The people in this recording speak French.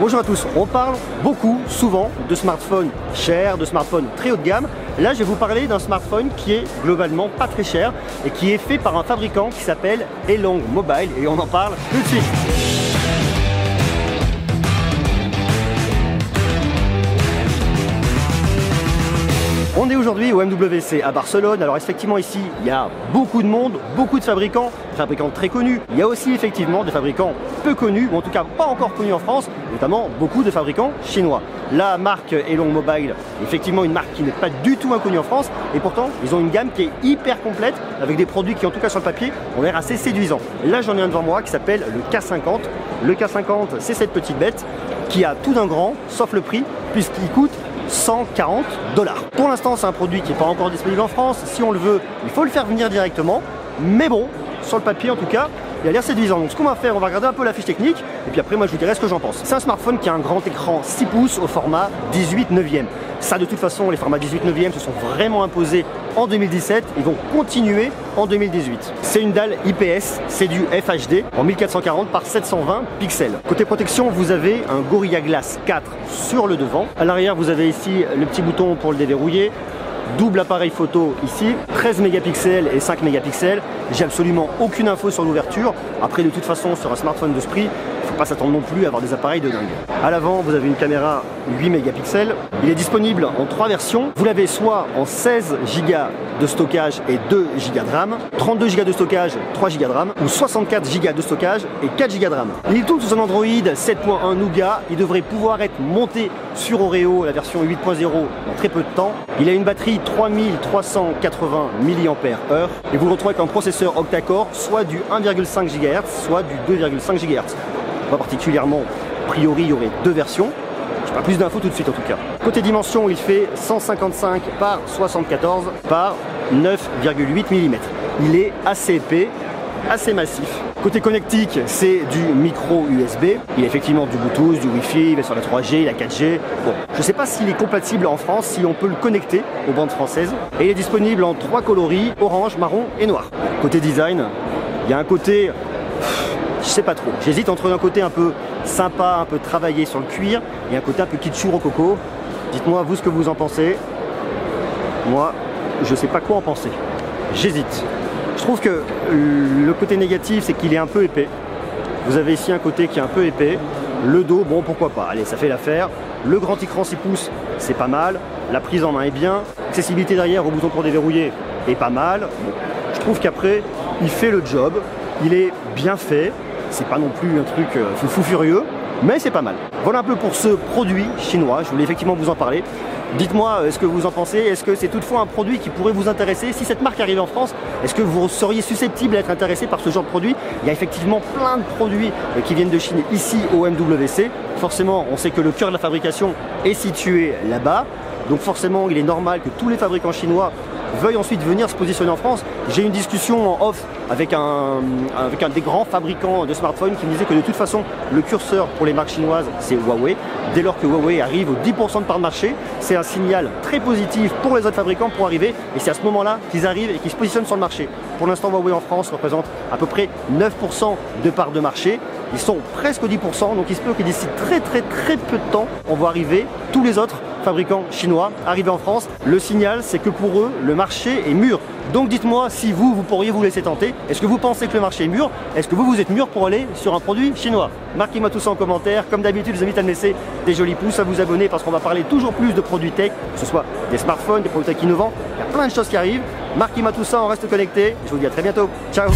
Bonjour à tous, on parle beaucoup, souvent, de smartphones chers, de smartphones très haut de gamme. Là, je vais vous parler d'un smartphone qui est globalement pas très cher et qui est fait par un fabricant qui s'appelle Elong Mobile et on en parle tout de suite. On est aujourd'hui au MWC à Barcelone. Alors effectivement ici il y a beaucoup de monde, beaucoup de fabricants très connus. Il y a aussi effectivement des fabricants peu connus, ou en tout cas pas encore connus en France, notamment beaucoup de fabricants chinois. La marque Elong Mobile, effectivement une marque qui n'est pas du tout inconnue en France, et pourtant ils ont une gamme qui est hyper complète, avec des produits qui en tout cas sur le papier ont l'air assez séduisants. Là j'en ai un devant moi qui s'appelle le K50. Le K50 c'est cette petite bête qui a tout d'un grand, sauf le prix, puisqu'il coûte 140 $. Pour l'instant c'est un produit qui n'est pas encore disponible en France. Si on le veut, il faut le faire venir directement, mais bon, sur le papier en tout cas, il a l'air séduisant. Donc ce qu'on va faire, on va regarder un peu la fiche technique et puis après moi je vous dirai ce que j'en pense. C'est un smartphone qui a un grand écran 6 pouces au format 18/9. Ça de toute façon les formats 18/9 se sont vraiment imposés en 2017, ils vont continuer en 2018. C'est une dalle IPS, c'est du FHD en 1440 par 720 pixels. Côté protection, vous avez un Gorilla Glass 4 sur le devant. À l'arrière, vous avez ici le petit bouton pour le déverrouiller. Double appareil photo ici, 13 mégapixels et 5 mégapixels. J'ai absolument aucune info sur l'ouverture. Après, de toute façon, sur un smartphone de ce prix, il ne faut pas s'attendre non plus à avoir des appareils de dingue. À l'avant, vous avez une caméra 8 mégapixels. Il est disponible en 3 versions. Vous l'avez soit en 16 Go de stockage et 2 Go de RAM, 32 Go de stockage, 3 Go de RAM, ou 64 Go de stockage et 4 Go de RAM. Il tourne sous un Android 7.1 Nougat. Il devrait pouvoir être monté sur Oreo, la version 8.0, dans très peu de temps. Il a une batterie 3380 mAh et vous le retrouvez avec un processeur octa-core, soit du 1,5 GHz, soit du 2,5 GHz. Pas particulièrement, a priori il y aurait 2 versions. Je n'ai pas plus d'infos tout de suite en tout cas. Côté dimension, il fait 155 par 74 par 9,8 mm. Il est assez épais, assez massif. Côté connectique, c'est du micro USB. Il y a effectivement du Bluetooth, du Wi-Fi, il est sur la 3G, la 4G. Bon, je ne sais pas s'il est compatible en France, si on peut le connecter aux bandes françaises. Et il est disponible en 3 coloris, orange, marron et noir. Côté design, il y a un côté, je sais pas trop. J'hésite entre un côté un peu sympa, un peu travaillé sur le cuir, et un côté un peu kitschou rococo. Dites-moi vous ce que vous en pensez. Moi, je sais pas quoi en penser. J'hésite. Je trouve que le côté négatif, c'est qu'il est un peu épais. Vous avez ici un côté qui est un peu épais. Le dos, bon, pourquoi pas. Allez, ça fait l'affaire. Le grand écran 6 pouces, c'est pas mal. La prise en main est bien. L'accessibilité derrière au bouton pour déverrouiller est pas mal. Bon, je trouve qu'après, il fait le job. Il est bien fait. C'est pas non plus un truc fou furieux, mais c'est pas mal. Voilà un peu pour ce produit chinois. Je voulais effectivement vous en parler. Dites-moi ce que vous en pensez. Est-ce que c'est toutefois un produit qui pourrait vous intéresser? Si cette marque arrive en France, est-ce que vous seriez susceptible d'être intéressé par ce genre de produit? Il y a effectivement plein de produits qui viennent de Chine ici au MWC. Forcément, on sait que le cœur de la fabrication est situé là-bas. Donc forcément, il est normal que tous les fabricants chinois veuillent ensuite venir se positionner en France. J'ai eu une discussion en off avec un des grands fabricants de smartphones qui me disait que de toute façon, le curseur pour les marques chinoises, c'est Huawei. Dès lors que Huawei arrive aux 10% de part de marché, c'est un signal très positif pour les autres fabricants pour arriver. Et c'est à ce moment-là qu'ils arrivent et qu'ils se positionnent sur le marché. Pour l'instant, Huawei en France représente à peu près 9% de part de marché. Ils sont presque au 10%, donc il se peut que d'ici très peu de temps, on va arriver tous les autres fabricants chinois arrivés en France. Le signal, c'est que pour eux, le marché est mûr. Donc dites-moi si vous pourriez vous laisser tenter. Est-ce que vous pensez que le marché est mûr? Est-ce que vous êtes mûr pour aller sur un produit chinois? Marquez-moi tout ça en commentaire. Comme d'habitude, je vous invite à me laisser des jolis pouces, à vous abonner parce qu'on va parler toujours plus de produits tech, que ce soit des smartphones, des produits tech innovants. Il y a plein de choses qui arrivent. Marquez-moi tout ça, on reste connecté. Je vous dis à très bientôt. Ciao!